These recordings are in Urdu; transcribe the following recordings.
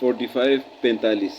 45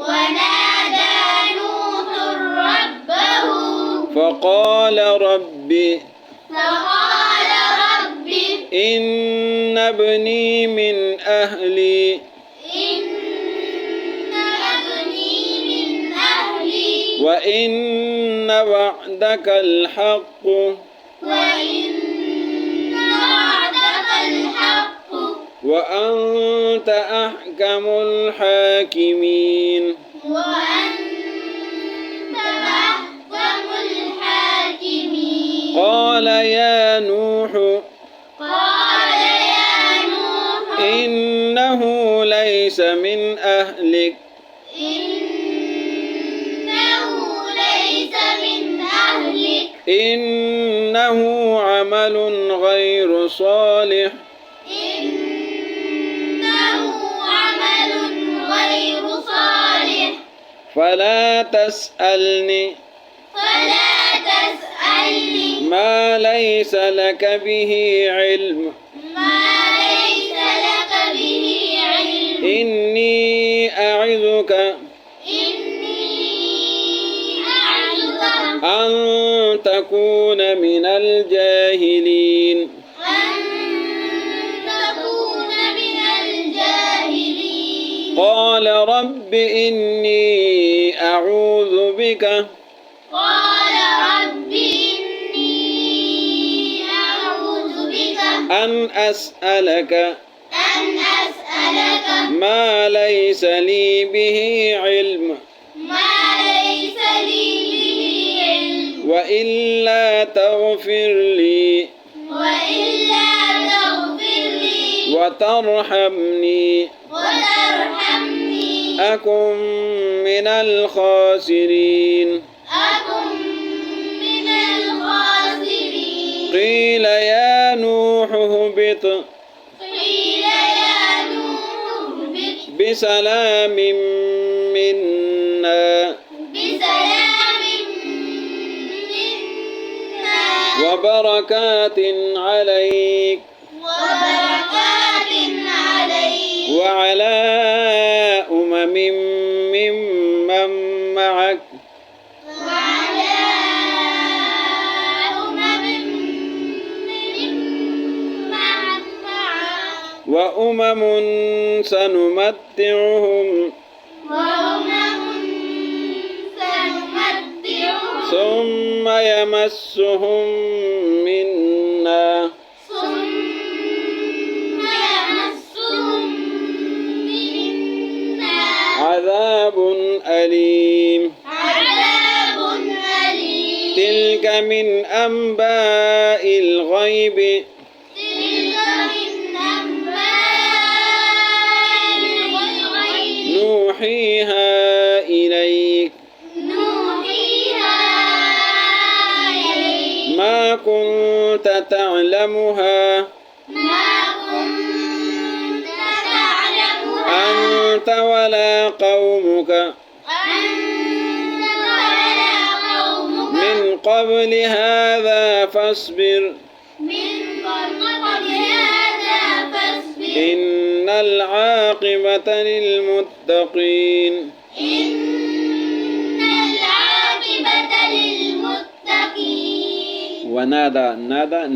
ونادى نوح ربه فقال رب إن ابني من أهلي إن ابني من أهلي وإن وعدك الحق وإن وعدك الحق وأنت أحكم الحاكمين وأنت أحكم الحاكمين قال يا نوح إنه ليس من أهلك إنه ليس من أهلك إنه عمل غير صالح إنه عمل غير صالح فلا تسألني ما ليس لك به علم ما ليس لك به علم إني أعظك أن تكون من الجاهلين أن تكون من الجاهلين قال رب إني أعوذ بك قال رب إني أعوذ بك أن أسألك ما ليس لي به علم ما ليس لي به علم وإلا تغفر لي وإلا تغفر لي وترحمني أكن من الخاسرين أكن من الخاسرين قيل يا نوح اهبط قيل يا نوح اهبط بسلام منا بسلام منا وبركات عليك وبركات عليك وعلى أمم ممن معك وعلى أمم ممن معك وأمم سنمتعهم سنمتعهم ثم يمسهم منا ثم يمسهم منا عذاب أليم عذاب أليم تلك من أنباء الغيب تلك من أنباء الغيب نوحيها إليك نوحيها إليك ما كنت تعلمها ما كنت تعلمها أنت ولا قومك أنت ولا قومك من قبل هذا فاصبر من قبل هذا فاصبر إن العاقبة للمتقين إن العاقبة للمتقين ونادى نادى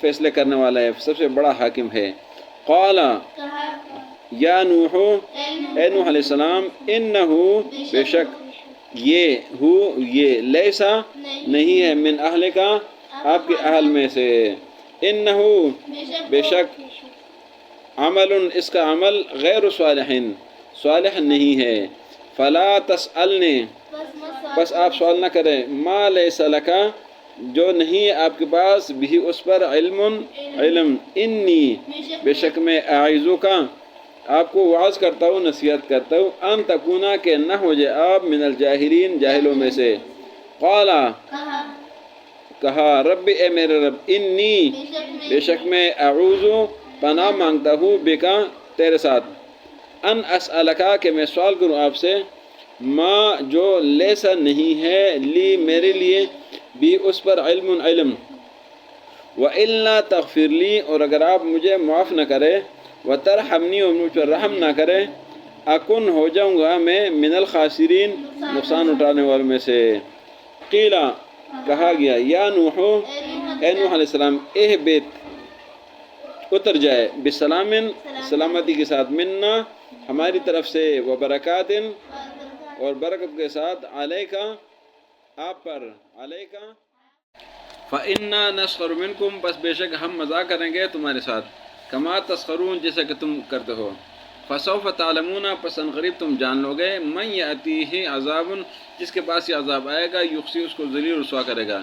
فیصلے کرنے والا ہے، سب سے بڑا حاکم ہے۔ قال کہا یا نوح، اے نوح علیہ السلام، انہو بے شک یہ لیسا نہیں ہے من اہل کا آپ کے اہل میں سے، انہو بے شک عمل اس کا عمل غیر صالح صالح نہیں ہے، فلا تسألنی بس آپ سوال نہ کریں، ما لیس لکا جو نہیں ہے آپ کے پاس بھی اس پر علم، انی بے شک میں اعیذو کا آپ کو وعظ کرتا ہوں، نصیحت کرتا ہوں، ان تکونا کہ نہ ہو جائے آپ من الجاہلین جاہلوں میں سے۔ قالا کہا رب اے میرے رب، انی بے شک میں اعوذ پناہ مانگتا ہوں بکا تیرے ساتھ، ان اسألکا کہ میں سوال کروں آپ سے، ما جو لیسا نہیں ہے لی میرے لیے بھی اس پر علم، وَإِلَّا تغفر لی اور اگر آپ مجھے معاف نہ کرے، وَتَرْحَمْنِی اور مجھ پر رحم نہ کرے، اکن ہو جاؤں گا میں من الخاسرین نقصان اٹھانے والوں میں سے۔ قیلا کہا گیا یا نوح اے نوح علیہ السلام، اہبط اتر جائے، بسلام سلامتی کے ساتھ، منا ہماری طرف سے، وبرکات اور برکت کے ساتھ، علیکا آپ پر، علیکا فَإِنَّا نَسْخَرُ مِنْكُمْ بس بے شک ہم مذاق کریں گے تمہارے ساتھ، کما تسخرون جیسا کہ تم کرتے ہو، فَسَوْفَ تَعْلَمُونَ پس ان قریب تم جان لو گے، مَن یَأْتِیہِ عذاب جس کے پاس یہ عذاب آئے گا، یخزی اس کو ذلیل رسوا کرے گا،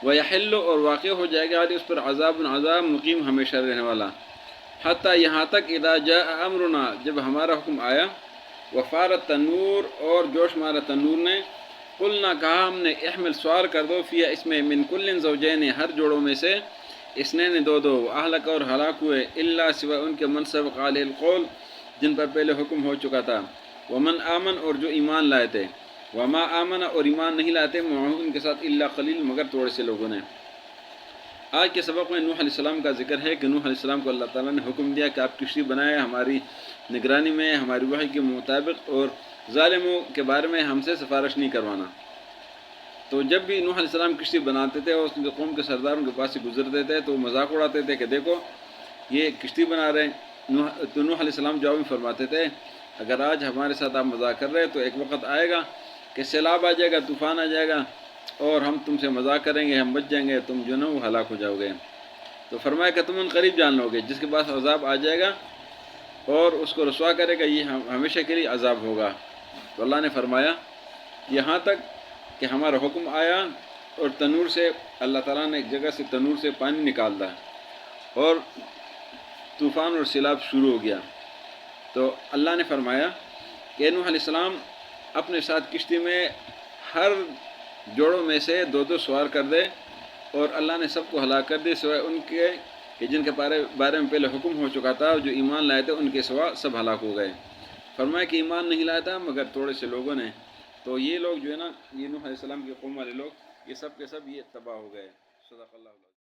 وَيَحِلُّ اور واقع ہو جائے گا اس پر عذاب مقیم ہمیشہ رہنے والا، حتیٰ یہاں تک اذا جاء امرنا جب ہمارا حکم آیا، وفارت تنور اور جوش مارا تنور نے، قلنا کہا ہم نے، احمل سوار کر دو فیہا اس میں، من کل زوجین ہر جوڑوں میں سے، اثنین دو، اہلک اور ہلاک ہوئے، الا سوائے ان کے من سبق علیہ القول جن پر پہلے حکم ہو چکا تھا، ومن آمن اور جو ایمان لائے تھے، وما آمن اور ایمان نہیں لائے تھے، معه ان کے ساتھ الا قلیل مگر تھوڑے سے لوگوں نے۔ آج کے سبق میں نوح علیہ السلام کا ذکر ہے کہ نوح علیہ السلام کو اللہ تعالیٰ نے حکم دیا کہ آپ کشتی بنائیں ہماری نگرانی میں، ہماری وحی کے مطابق، اور ظالموں کے بارے میں ہم سے سفارش نہیں کروانا۔ تو جب بھی نوح علیہ السلام کشتی بناتے تھے اور اس کے قوم کے سردار ان کے پاس سے گزرتے تھے تو مذاق اڑاتے تھے کہ دیکھو یہ کشتی بنا رہے ہیں، تو نوح علیہ السلام جواب میں فرماتے تھے اگر آج ہمارے ساتھ آپ مذاق کر رہے ہیں تو ایک وقت آئے گا کہ سیلاب آ جائے گا، طوفان آ جائے گا اور ہم تم سے مذاق کریں گے، ہم بچ جائیں گے، تم جو نا وہ ہلاک ہو جاؤ گے۔ تو فرمایا کہ تم ان قریب جان لو گے جس کے پاس عذاب آ جائے گا اور اس کو رسوا کرے گا، یہ ہمیشہ کے لیے عذاب ہوگا۔ تو اللہ نے فرمایا یہاں تک کہ ہمارا حکم آیا اور تنور سے اللہ تعالیٰ نے ایک جگہ سے تنور سے پانی نکال دا اور طوفان اور سیلاب شروع ہو گیا، تو اللہ نے فرمایا کہ نوح علیہ السلام اپنے ساتھ کشتی میں ہر جوڑوں میں سے دو سوار کر دے، اور اللہ نے سب کو ہلاک کر دے سوائے ان کے کہ جن کے بارے میں پہلے حکم ہو چکا تھا، جو ایمان لائے تھے ان کے سوا سب ہلاک ہو گئے۔ فرمایا کہ ایمان نہیں لایا تھا مگر تھوڑے سے لوگوں نے، تو یہ لوگ جو ہے نا، یہ نوح علیہ السلام کے قوم والے لوگ، یہ سب کے سب یہ تباہ ہو گئے۔ صدق اللہ علیہ۔